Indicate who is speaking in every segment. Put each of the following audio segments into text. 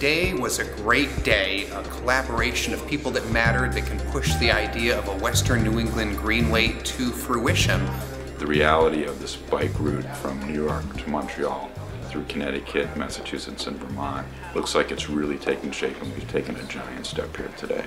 Speaker 1: Today was a great day, a collaboration of people that mattered that can push the idea of a Western New England Greenway to fruition.
Speaker 2: The reality of this bike route from New York to Montreal through Connecticut, Massachusetts, and Vermont looks like it's really taking shape, and we've taken a giant step here today.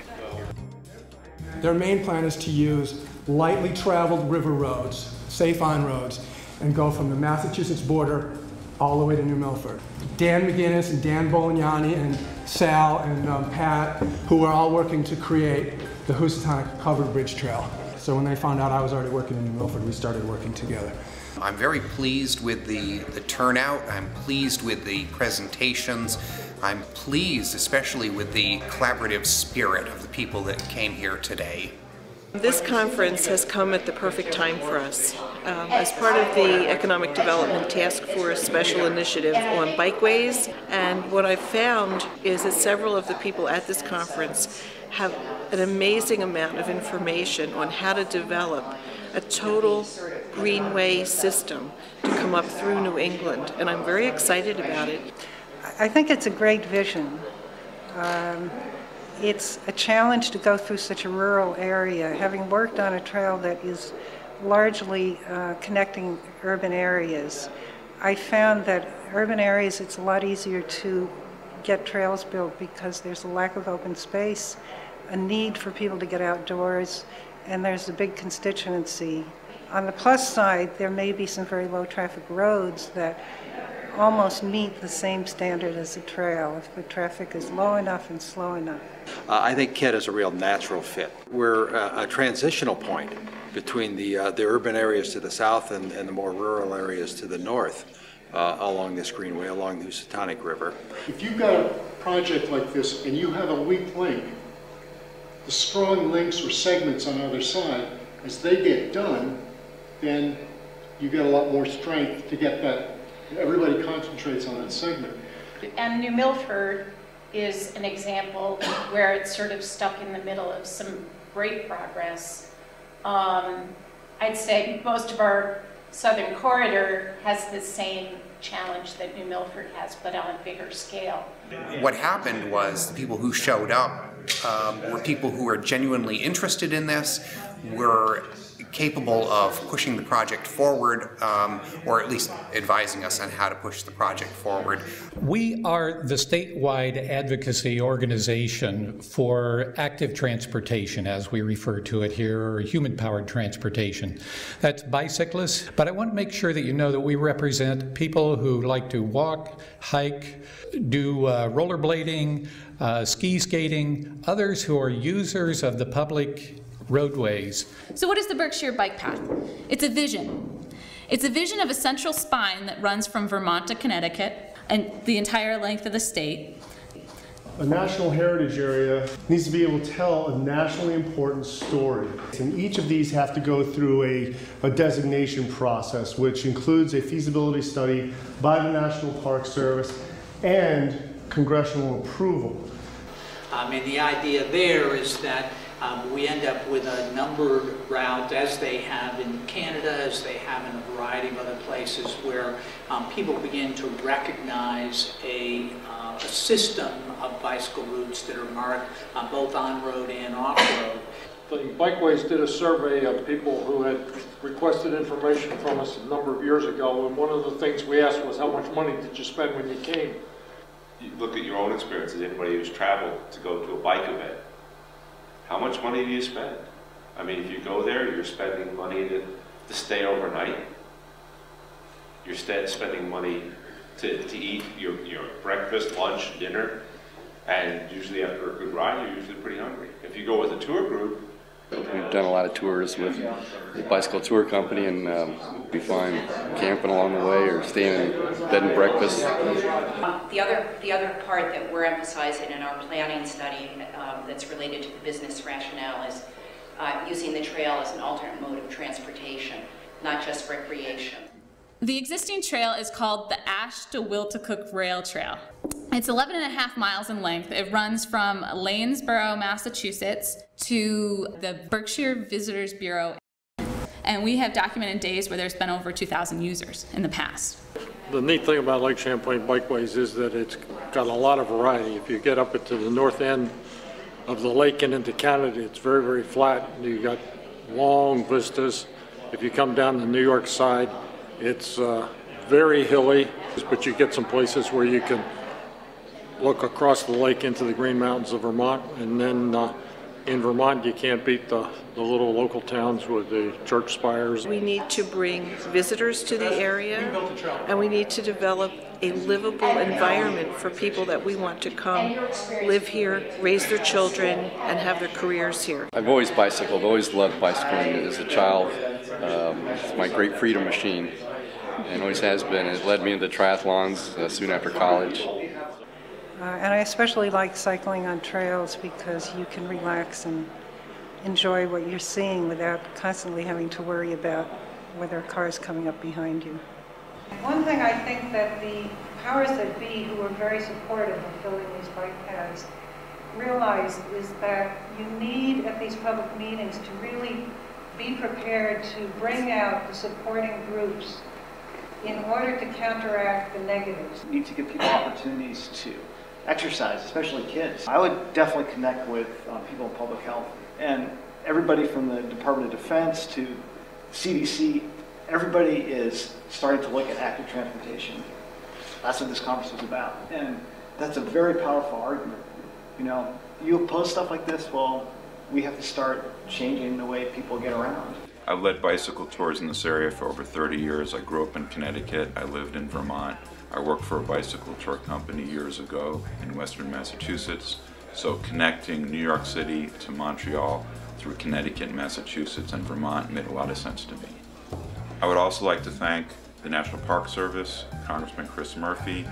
Speaker 3: Their main plan is to use lightly traveled river roads, safe on roads, and go from the Massachusetts border all the way to New Milford. Dan McGinnis and Dan Bolognani and Sal and Pat, who are all working to create the Housatonic Covered Bridge Trail. So when they found out I was already working in New Milford, we started working together.
Speaker 1: I'm very pleased with the turnout. I'm pleased with the presentations. I'm pleased especially with the collaborative spirit of the people that came here today.
Speaker 4: This conference has come at the perfect time for us. As part of the Economic Development Task Force Special Initiative on Bikeways, and what I've found is that several of the people at this conference have an amazing amount of information on how to develop a total greenway system to come up through New England, and I'm very excited about it.
Speaker 5: I think it's a great vision. It's a challenge to go through such a rural area. Having worked on a trail that is largely connecting urban areas, I found that urban areas, it's a lot easier to get trails built because there's a lack of open space, a need for people to get outdoors, and there's a big constituency. On the plus side, there may be some very low traffic roads that almost meet the same standard as a trail if the traffic is low enough and slow enough.
Speaker 6: I think KIT is a real natural fit. We're a transitional point between the urban areas to the south and the more rural areas to the north along this greenway, along the Housatonic River.
Speaker 7: If you've got a project like this and you have a weak link, the strong links or segments on either side, as they get done, then you get a lot more strength to get that. Everybody concentrates on that segment.
Speaker 8: And New Milford is an example where it's sort of stuck in the middle of some great progress. I'd say most of our southern corridor has the same challenge that New Milford has, but on a bigger scale.
Speaker 1: What happened was the people who showed up were people who were genuinely interested in this, were capable of pushing the project forward, or at least advising us on how to push the project forward.
Speaker 9: We are the statewide advocacy organization for active transportation, as we refer to it here, or human-powered transportation. That's bicyclists, but I want to make sure that you know that we represent people who like to walk, hike, do rollerblading, ski skating, others who are users of the public roadways.
Speaker 10: So what is the Berkshire Bike Path? It's a vision. It's a vision of a central spine that runs from Vermont to Connecticut and the entire length of the state.
Speaker 7: A national heritage area needs to be able to tell a nationally important story. And each of these have to go through a designation process, which includes a feasibility study by the National Park Service and congressional approval.
Speaker 11: And the idea there is that we end up with a numbered route, as they have in Canada, as they have in a variety of other places, where people begin to recognize a system of bicycle routes that are marked both on-road and off-road.
Speaker 12: The Bikeways did a survey of people who had requested information from us a number of years ago, and one of the things we asked was, how much money did you spend when you came?
Speaker 13: You look at your own experiences, anybody who's traveled to go to a bike event. How much money do you spend? I mean, if you go there, you're spending money to stay overnight. You're spending money to eat your breakfast, lunch, dinner, and usually after a good ride, you're usually pretty hungry. If you go with a tour group,
Speaker 14: we've done a lot of tours with the bicycle tour company, and we find camping along the way or staying in bed and breakfast.
Speaker 15: The other part that we're emphasizing in our planning study that's related to the business rationale is using the trail as an alternate mode of transportation, not just recreation.
Speaker 10: The existing trail is called the Ash to Wiltacook Rail Trail. It's 11.5 miles in length. It runs from Lanesboro, Massachusetts to the Berkshire Visitors Bureau. And we have documented days where there's been over 2,000 users in the past.
Speaker 12: The neat thing about Lake Champlain Bikeways is that it's got a lot of variety. If you get up to the north end of the lake and into Canada, it's very, very flat. You got long vistas. If you come down the New York side, it's very hilly, but you get some places where you can look across the lake into the Green Mountains of Vermont, and then in Vermont you can't beat the little local towns with the church spires.
Speaker 4: We need to bring visitors to the area, and we need to develop a livable environment for people that we want to come live here, raise their children, and have their careers here.
Speaker 14: I've always bicycled, always loved bicycling as a child. It's my great freedom machine, and always has been. It led me into triathlons soon after college.
Speaker 5: And I especially like cycling on trails because you can relax and enjoy what you're seeing without constantly having to worry about whether a car is coming up behind you. One thing I think that the powers that be, who are very supportive of building these bike paths, realize is that you need at these public meetings to really be prepared to bring out the supporting groups in order to counteract the negatives.
Speaker 16: You need to give people opportunities to exercise, especially kids. I would definitely connect with people in public health, and everybody from the Department of Defense to CDC, everybody is starting to look at active transportation. That's what this conference was about, and that's a very powerful argument. You know, you oppose stuff like this, well, we have to start changing the way people get around.
Speaker 2: I've led bicycle tours in this area for over 30 years. I grew up in Connecticut. I lived in Vermont. I worked for a bicycle tour company years ago in Western Massachusetts. So connecting New York City to Montreal through Connecticut, Massachusetts, and Vermont made a lot of sense to me. I would also like to thank the National Park Service, Congressman Chris Murphy,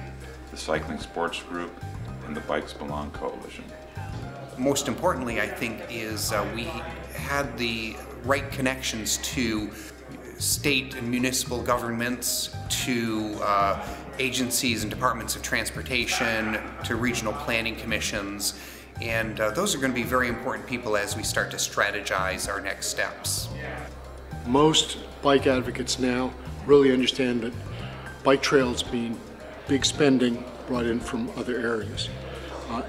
Speaker 2: the Cycling Sports Group, and the Bikes Belong Coalition.
Speaker 1: Most importantly, I think, is we had the right connections to state and municipal governments, to agencies and departments of transportation, to regional planning commissions, and those are going to be very important people as we start to strategize our next steps.
Speaker 12: Most bike advocates now really understand that bike trails mean big spending brought in from other areas.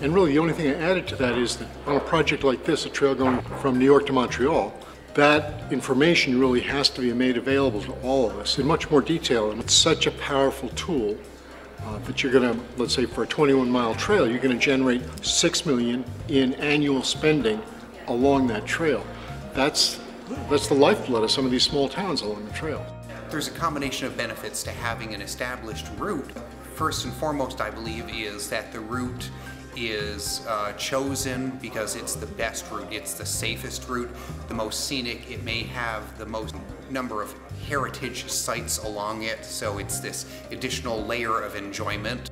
Speaker 12: And really the only thing I added to that is that on a project like this, a trail going from New York to Montreal, that information really has to be made available to all of us in much more detail. And it's such a powerful tool that you're going to, let's say for a 21-mile trail, you're going to generate $6 million in annual spending along that trail. That's the lifeblood of some of these small towns along the trail.
Speaker 1: There's a combination of benefits to having an established route. First and foremost, I believe, is that the route is chosen because it's the best route, it's the safest route, the most scenic, it may have the most number of heritage sites along it, so it's this additional layer of enjoyment.